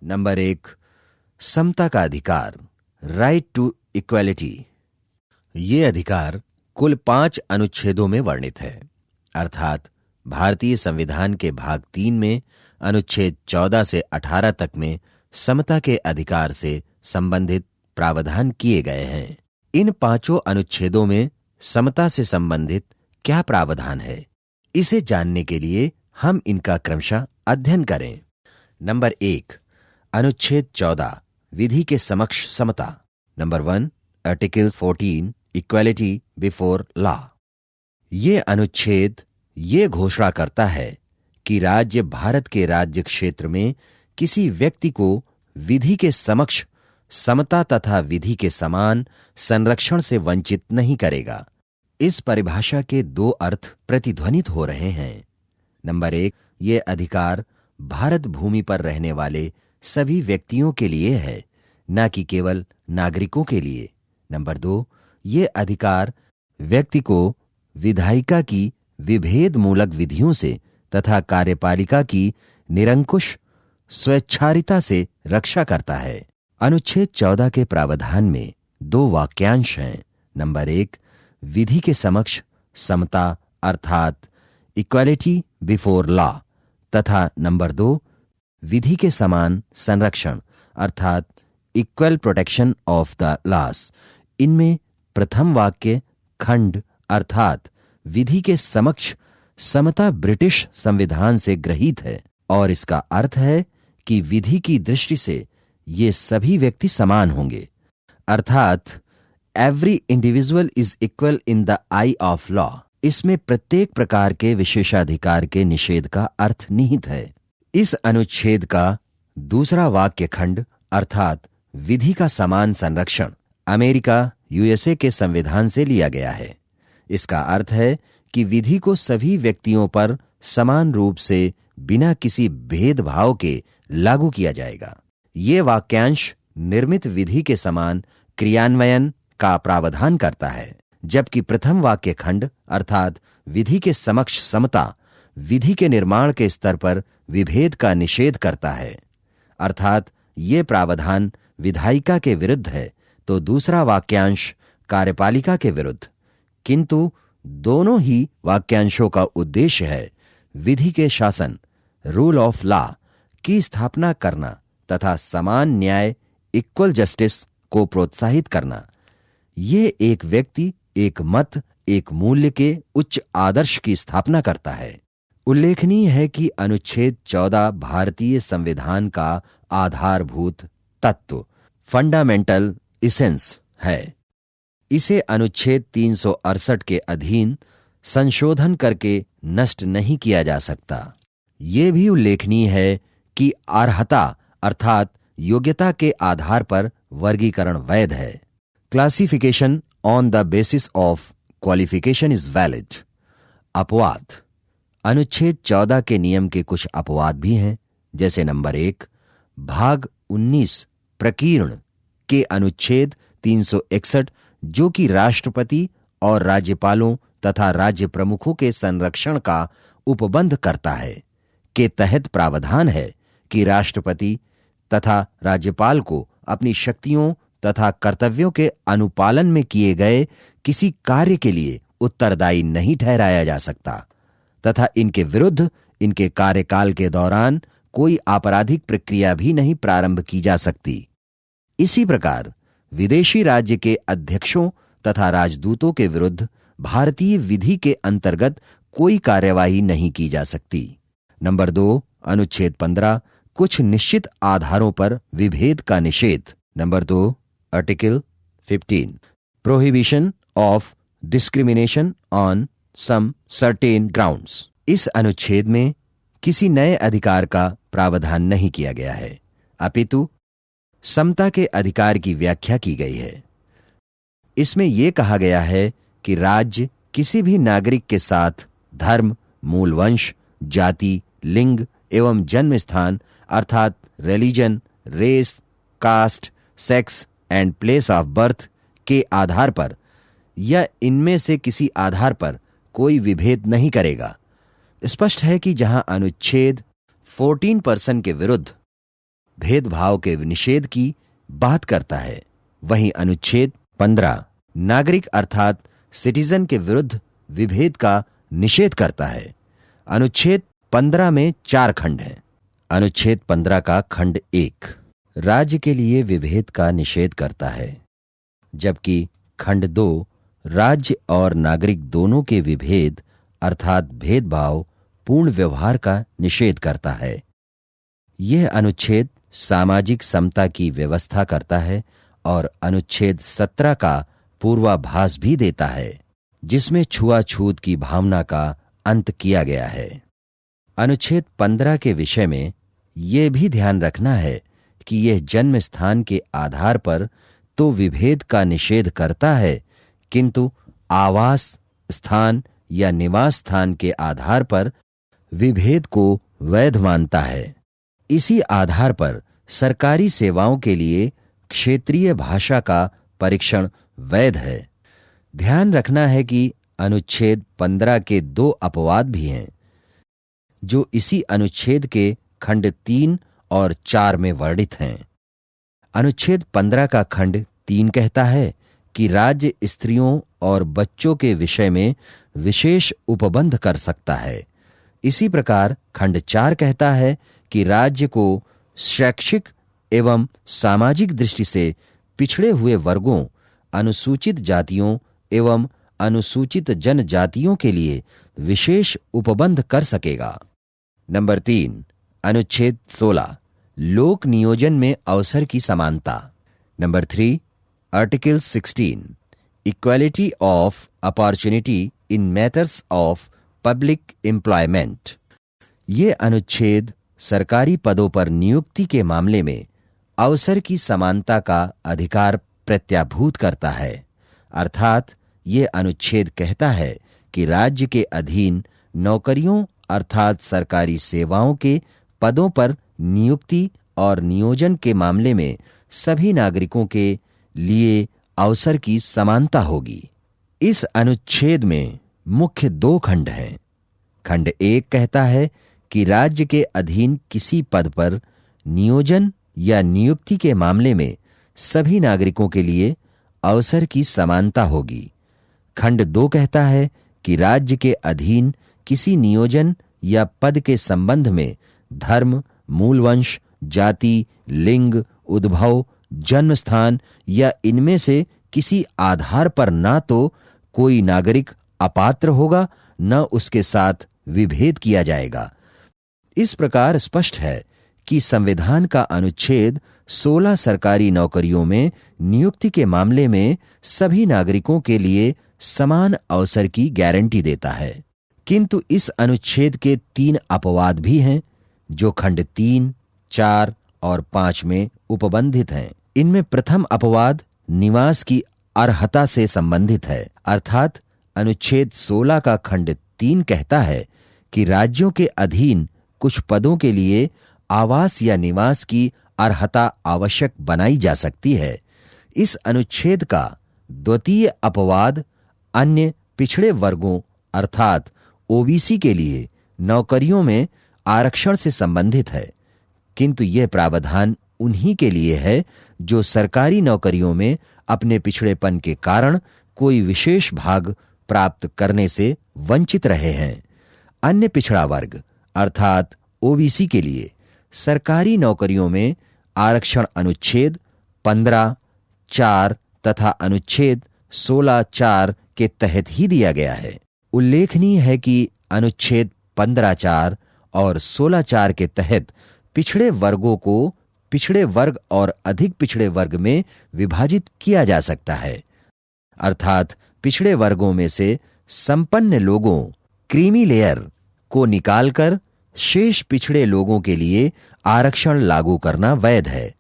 Number 1, समता का अधिकार, right to equality. ये अधिकार कुल 5 अनुच्छेदों में वर्णित है, अर्थात भारतीय संविधान के भाग 3 में अनुच्छेद 14 से 18 तक में समता के अधिकार से संबंधित प्रावधान किए गए हैं। इन 5 अनुच्छेदों में समता से संबंधित क्या प्रावधान है, इसे जानने के लिए हम इनका क्रमशः अध्ययन करें। नंबर 1, अनुच्छेद 14, विधि के समक्ष समता। Number 1, article 14, equality before law. ये अनुच्छेद ये घोषणा करता है कि राज्य भारत के राज्य क्षेत्र में किसी व्यक्ति को विधि के समक्ष समता तथा विधि के समान संरक्षण से वंचित नहीं करेगा। इस परिभाषा के 2 अर्थ प्रतिध्वनित हो रहे हैं। नंबर 1, ये अधिकार भारत भूमि पर रहने वाले सभी व्यक्तियों के लिए है, न कि केवल नागरिकों के लिए। नंबर 2, ये अधिकार व्यक्ति को विधायिका की विभेद मूलक विधियों से तथा कार्यपालिका की निरंकुश स्वेच्छारिता से रक्षा करता है। अनुच्छेद 14 के प्रावधान में 2 वाक्यांश हैं। नंबर 1, विधि के समक्ष समता अर्थात इक्वालिटी बिफोर लॉ तथा नंबर 2, विधि के समान संरक्षण अर्थात equal protection of the loss. इनमें प्रथम वाक्य खंड अर्थात विधि के समक्ष समता ब्रिटिश संविधान से ग्रहीत है और इसका अर्थ है कि विधि की दृष्टि से ये सभी व्यक्ति समान होंगे, अर्थात every individual is equal in the I of law. इसमें प्रत्येक प्रकार के विशेषाधिकार के निषेध का अर्थ निहित है। इस अनुच्छेद का दूसरा वाक्य खंड अर्थात विधि का समान संरक्षण अमेरिका यूएसए के संविधान से लिया गया है। इसका अर्थ है कि विधि को सभी व्यक्तियों पर समान रूप से बिना किसी भेदभाव के लागू किया जाएगा। ये वाक्यांश निर्मित विधि के समान क्रियान्वयन का प्रावधान करता है, जबकि प्रथम वाक्य खंड अर्थात विधि के समक्ष समता विधि के निर्माण के स्तर पर विभेद का निषेध करता है, अर्थात ये प्रावधान विधायिका के विरुद्ध है तो दूसरा वाक्यांश कार्यपालिका के विरुद्ध। किंतु दोनों ही वाक्यांशों का उद्देश्य है विधि के शासन रूल ऑफ लॉ की स्थापना करना तथा समान न्याय इक्वल जस्टिस को प्रोत्साहित करना। ये एक व्यक्ति, एक मत, एक मूल्य के उच्च आदर्श की स्थापना करता है। उल्लेखनीय है कि अनुच्छेद 14 भारतीय संविधान का आधारभूत तत्व फंडामेंटल इसेंस है। इसे अनुच्छेद 368 के अधीन संशोधन करके नष्ट नहीं किया जा सकता। ये भी उल्लेखनीय है कि अर्हता अर्थात योग्यता के आधार पर वर्गीकरण वैध है। Classification on the basis of qualification is valid. अपवाद। अनुच्छेद 14 के नियम के कुछ अपवाद भी हैं, जैसे नंबर 1, भाग 19 प्रकीर्ण के अनुच्छेद 361 जो कि राष्ट्रपति और राज्यपालों तथा राज्य प्रमुखों के संरक्षण का उपबंध करता है, के तहत प्रावधान है कि राष्ट्रपति तथा राज्यपाल को अपनी शक्तियों तथा कर्तव्यों के अनुपालन में किए गए किसी कार्य के लिए उत्तरदायी नहीं ठहराया जा सकता तथा इनके विरुद्ध इनके कार्यकाल के दौरान कोई आपराधिक प्रक्रिया भी नहीं प्रारंभ की जा सकती। इसी प्रकार विदेशी राज्य के अध्यक्षों तथा राजदूतों के विरुद्ध भारतीय विधि के अंतर्गत कोई कार्यवाही नहीं की जा सकती। नंबर 2, अनुच्छेद 15 कुछ निश्चित आधारों पर विभेद का निषेध। Number 2, article 15 prohibition of discrimination on some certain grounds. इस अनुच्छेद में किसी नए अधिकार का प्रावधान नहीं किया गया है, अपितु समता के अधिकार की व्याख्या की गई है। इसमें यह कहा गया है कि राज्य किसी भी नागरिक के साथ धर्म, मूल वंश, जाति, लिंग एवं जन्म स्थान अर्थात religion, race, caste, sex and place of birth के आधार पर या इनमें से किसी आधार पर कोई विभेद नहीं करेगा। स्पष्ट है कि जहां अनुच्छेद 14% के विरुद्ध भेदभाव के निषेध की बात करता है। वहीं अनुच्छेद 15 नागरिक अर्थात सिटीजन के विरुद्ध विभेद का निषेध करता है। अनुच्छेद 15 में 4 खंड हैं। अनुच्छेद 15 का खंड 1 राज्य के लिए विभेद का निषेध करता है, जबकि खंड 2 राज्य और नागरिक दोनों के विभेद अर्थात भेदभाव पूर्ण व्यवहार का निषेध करता है। यह अनुच्छेद सामाजिक समता की व्यवस्था करता है और अनुच्छेद 17 का पूर्वाभास भी देता है, जिसमें छुआछूत की भावना का अंत किया गया है। अनुच्छेद 15 के विषय में यह भी ध्यान रखना है कि यह जन्म स्थान के आधार पर तो विभेद का निषेध करता है, किंतु आवास स्थान या निवास स्थान के आधार पर विभेद को वैध मानता है। इसी आधार पर सरकारी सेवाओं के लिए क्षेत्रीय भाषा का परीक्षण वैध है। ध्यान रखना है कि अनुच्छेद 15 के 2 अपवाद भी हैं, जो इसी अनुच्छेद के खंड 3 और 4 में वर्णित हैं। अनुच्छेद 15 का खंड 3 कहता है कि राज्य स्त्रियों और बच्चों के विषय में विशेष उपबंध कर सकता है। इसी प्रकार खंड 4 कहता है कि राज्य को शैक्षिक एवं सामाजिक दृष्टि से पिछड़े हुए वर्गों, अनुसूचित जातियों एवं अनुसूचित जनजातियों के लिए विशेष उपबंध कर सकेगा। नंबर 3 अनुच्छेद 16 लोक नियोजन में अवसर की समानता। Number 3 article 16 equality of opportunity in matters of public employment. ये अनुच्छेद सरकारी पदों पर नियुक्ति के मामले में अवसर की समानता का अधिकार प्रत्याभूत करता है। अर्थात ये अनुच्छेद कहता है कि राज्य के अधीन नौकरियों अर्थात सरकारी सेवाओं के पदों पर नियुक्ति और नियोजन के मामले में सभी नागरिकों के लिए अवसर की समानता होगी। इस अनुच्छेद में मुख्य 2 खंड हैं। खंड 1 कहता है कि राज्य के अधीन किसी पद पर नियोजन या नियुक्ति के मामले में सभी नागरिकों के लिए अवसर की समानता होगी। खंड 2 कहता है कि राज्य के अधीन किसी नियोजन या पद के संबंध में धर्म, मूलवंश, जाति, लिंग, उद्भव, जन्म स्थान या इनमें से किसी आधार पर ना तो कोई नागरिक अपात्र होगा, न उसके साथ विभेद किया जाएगा। इस प्रकार स्पष्ट है कि संविधान का अनुच्छेद 16 सरकारी नौकरियों में नियुक्ति के मामले में सभी नागरिकों के लिए समान अवसर की गारंटी देता है। किंतु इस अनुच्छेद के 3 अपवाद भी हैं, जो खंड 3, 4 और 5 में उपबंधित हैं। इनमें प्रथम अपवाद निवास की अर्हता से संबंधित है। अर्थात अनुच्छेद 16 का खंड 3 कहता है कि राज्यों के अधीन कुछ पदों के लिए आवास या निवास की अर्हता आवश्यक बनाई जा सकती है। इस अनुच्छेद का द्वितीय अपवाद अन्य पिछड़े वर्गों अर्थात ओबीसी के लिए नौकरियों में आरक्षण से संबंधित है, किंतु यह प्रावधान उन्हीं के लिए है जो सरकारी नौकरियों में अपने पिछड़ेपन के कारण कोई विशेष भाग प्राप्त करने से वंचित रहे हैं। अन्य पिछड़ा वर्ग अर्थात ओबीसी के लिए सरकारी नौकरियों में आरक्षण अनुच्छेद 15(4) तथा अनुच्छेद 16(4) के तहत ही दिया गया है। उल्लेखनीय है कि अनुच्छेद 15(4) और 16(4) के तहत पिछड़े वर्गों को पिछड़े वर्ग और अधिक पिछड़े वर्ग में विभाजित किया जा सकता है। अर्थात पिछड़े वर्गों में से संपन्न लोगों क्रीमी लेयर को निकालकर शेष पिछड़े लोगों के लिए आरक्षण लागू करना वैध है।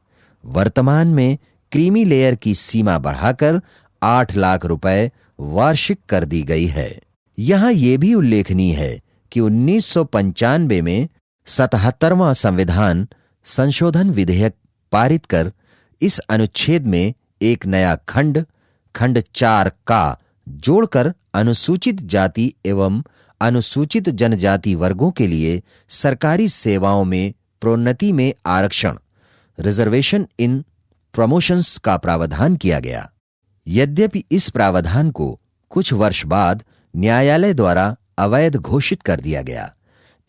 वर्तमान में क्रीमी लेयर की सीमा बढ़ाकर 8 लाख रुपए वार्षिक कर दी गई है। यहां यह भी उल्लेखनीय है कि 1995 में 77वां संविधान संशोधन विधेयक पारित कर इस अनुच्छेद में एक नया खंड 4 का जोड़कर अनुसूचित जाति एवं अनुसूचित जनजाति वर्गों के लिए सरकारी सेवाओं में प्रोन्नति में आरक्षण, रिजर्वेशन इन प्रमोशंस का प्रावधान किया गया। यद्यपि इस प्रावधान को कुछ वर्ष बाद न्यायालय द्वारा अवैध घोषित कर दिया गया,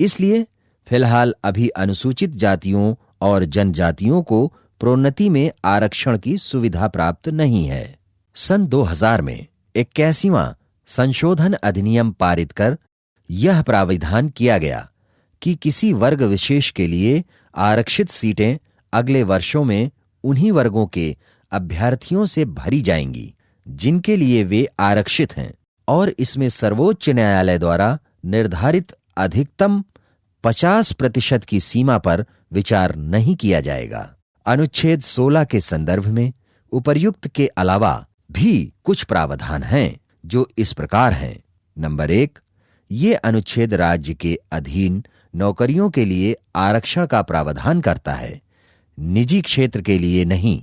इसलिए फिलहाल अभी अनुसूचित जातियों और जनजातियों को प्रोन्नति में आरक्षण की सुविधा प्राप्त नहीं है। सन 2000 में 81वां संशोधन अधिनियम पारित कर यह प्राविधान किया गया कि किसी वर्ग विशेष के लिए आरक्षित सीटें अगले वर्षों में उन्हीं वर्गों के अभ्यर्थियों से भरी जाएंगी जिनके लिए वे आरक्षित हैं, और इसमें सर्वोच्च न्यायालय द्वारा निर्धारित अधिकतम 50% की सीमा पर विचार नहीं किया जाएगा। अनुच्छेद 16 के संदर्भ में उपर्युक्त के अलावा भी कुछ प्रावधान हैं जो इस प्रकार हैं। नंबर 1, ये अनुच्छेद राज्य के अधीन नौकरियों के लिए आरक्षण का प्रावधान करता है, निजी क्षेत्र के लिए नहीं।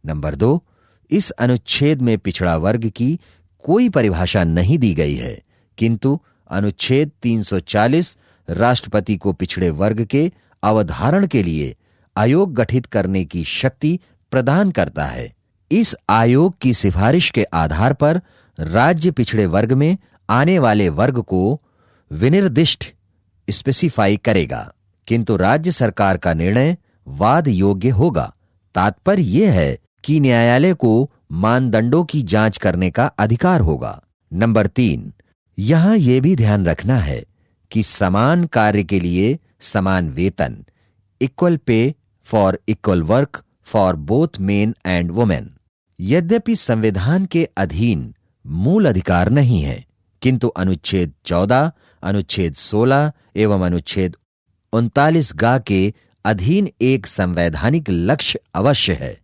नंबर 2, इस अनुच्छेद में पिछड़ा वर्ग की कोई परिभाषा नहीं दी गई है, किंतु अनुच्छेद 340 राष्ट्रपति को पिछड़े वर्ग के अवधारण के लिए आयोग गठित करने की शक्ति प्रदान करता है। इस आयोग की सिफारिश के आधार पर राज्य पिछड़े वर्ग में आने वाले वर्ग को विनिर्दिष्ट स्पेसिफाई करेगा, किंतु राज्य सरकार का निर्णय वाद योग्य होगा। तात्पर्य यह है कि न्यायालय को मानदंडों की जांच करने का अधिकार होगा। नंबर 3, यहां यह भी ध्यान रखना है कि समान कार्य के लिए समान वेतन, equal pay for equal work for both men and women, यद्यपि संविधान के अधीन मूल अधिकार नहीं है, किंतु अनुच्छेद 14, अनुच्छेद 16 एवं अनुच्छेद 39 के अधीन एक संवैधानिक लक्ष्य अवश्य है,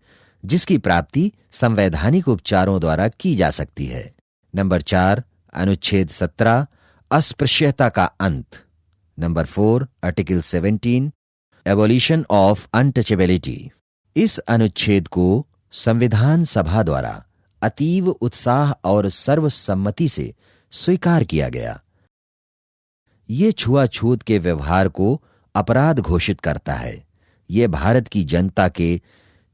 जिसकी प्राप्ति संवैधानिक उपचारों द्वारा की जा सकती है। नंबर 4, अनुच्छेद 17, अस्पृश्यता का अंत। Number 4, article 17, abolition of untouchability. इस अनुच्छेद को संविधान सभा द्वारा अतीव उत्साह और सर्वसम्मति से स्वीकार किया गया। ये छुआछूत के व्यवहार को अपराध घोषित करता है। ये भारत की जनता के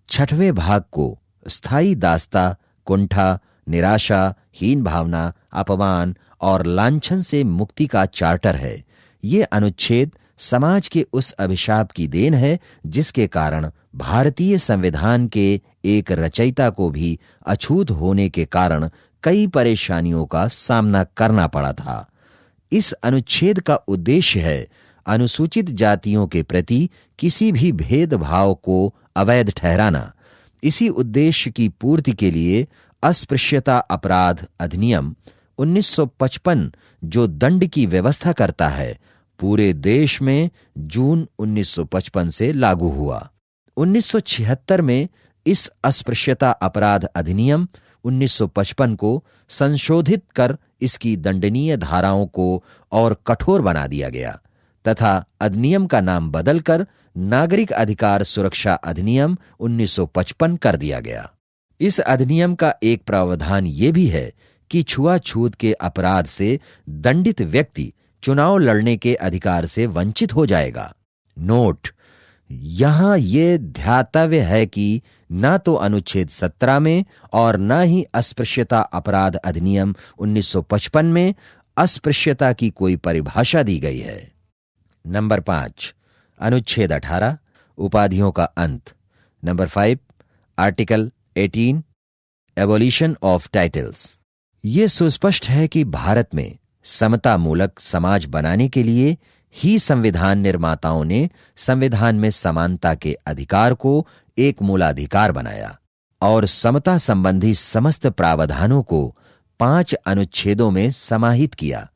6वें भाग को स्थायी दास्ता, कुंठा, निराशा, हीन भावना, अपमान और लांछन से मुक्ति का चार्टर है। ये अनुच्छेद समाज के उस अभिशाप की देन है जिसके कारण भारतीय संविधान के एक रचयिता को भी अछूत होने के कारण कई परेशानियों का सामना करना पड़ा था। इस अनुच्छेद का उद्देश्य है अनुसूचित जातियों के प्रति किसी भी भेदभाव को अवैध ठहराना। इसी उद्देश्य की पूर्ति के लिए अस्पृश्यता अपराध अधिनियम 1955 जो दंड की व्यवस्था करता है, पूरे देश में जून 1955 से लागू हुआ। 1976 में इस अस्पृश्यता अपराध अधिनियम 1955 को संशोधित कर इसकी दंडनीय धाराओं को और कठोर बना दिया गया तथा अधिनियम का नाम बदलकर नागरिक अधिकार सुरक्षा अधिनियम 1955 कर दिया गया। इस अधिनियम का एक प्रावधान ये भी है कि छुआछूत के अपराध से दंडित व्यक्ति चुनाव लड़ने के अधिकार से वंचित हो जाएगा। नोट: यहां यह ध्यातव्य है कि न तो अनुच्छेद 17 में और न ही अस्पृश्यता अपराध अधिनियम 1955 में अस्पृश्यता की कोई परिभाषा दी गई है। नंबर 5, अनुच्छेद 18, उपाधियों का अंत। Number 5, article 18, abolition of titles. ये सुस्पष्ट है कि भारत में समता मूलक समाज बनाने के लिए ही संविधान निर्माताओं ने संविधान में समानता के अधिकार को एक मूलाधिकार बनाया और समता संबंधी समस्त प्रावधानों को 5 अनुच्छेदों में समाहित किया।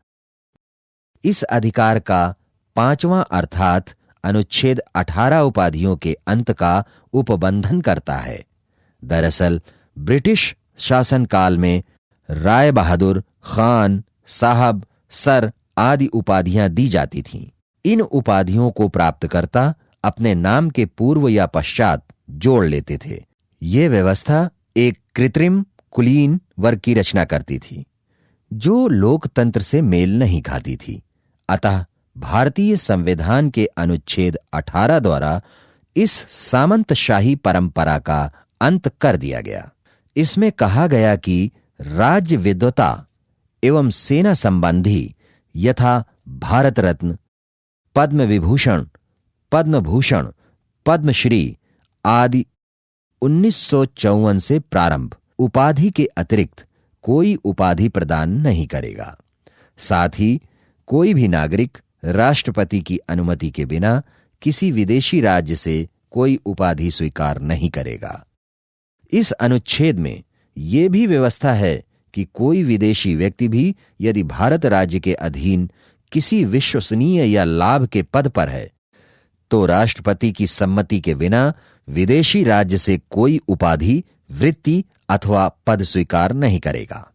इस अधिकार का 5वां अर्थात अनुच्छेद 18 उपाधियों के अंत का उपबंधन करता है। दरअसल ब्रिटिश शासनकाल में राय बहादुर, खान, साहब, सर आदि उपाधियां दी जाती थीं। इन उपाधियों को प्राप्तकर्ता अपने नाम के पूर्व या पश्चात जोड़ लेते थे। ये व्यवस्था एक कृत्रिम कुलीन वर्ग की रचना करती थी जो लोकतंत्र से मेल नहीं खाती थी। अतः भारतीय संविधान के अनुच्छेद 18 द्वारा इस सामंतशाही परंपरा का अंत कर दिया गया। इसमें कहा गया कि राज्य विद्वता एवं सेना संबंधी यथा भारत रत्न, पद्म विभूषण, पद्म भूषण, पद्मश्री आदि 1954 से प्रारंभ उपाधि के अतिरिक्त कोई उपाधि प्रदान नहीं करेगा। साथ ही कोई भी नागरिक राष्ट्रपति की अनुमति के बिना किसी विदेशी राज्य से कोई उपाधि स्वीकार नहीं करेगा। इस अनुच्छेद में यह भी व्यवस्था है कि कोई विदेशी व्यक्ति भी यदि भारत राज्य के अधीन किसी विश्वसनीय या लाभ के पद पर है तो राष्ट्रपति की सम्मति के बिना विदेशी राज्य से कोई उपाधि, वृत्ति अथवा पद स्वीकार नहीं करेगा।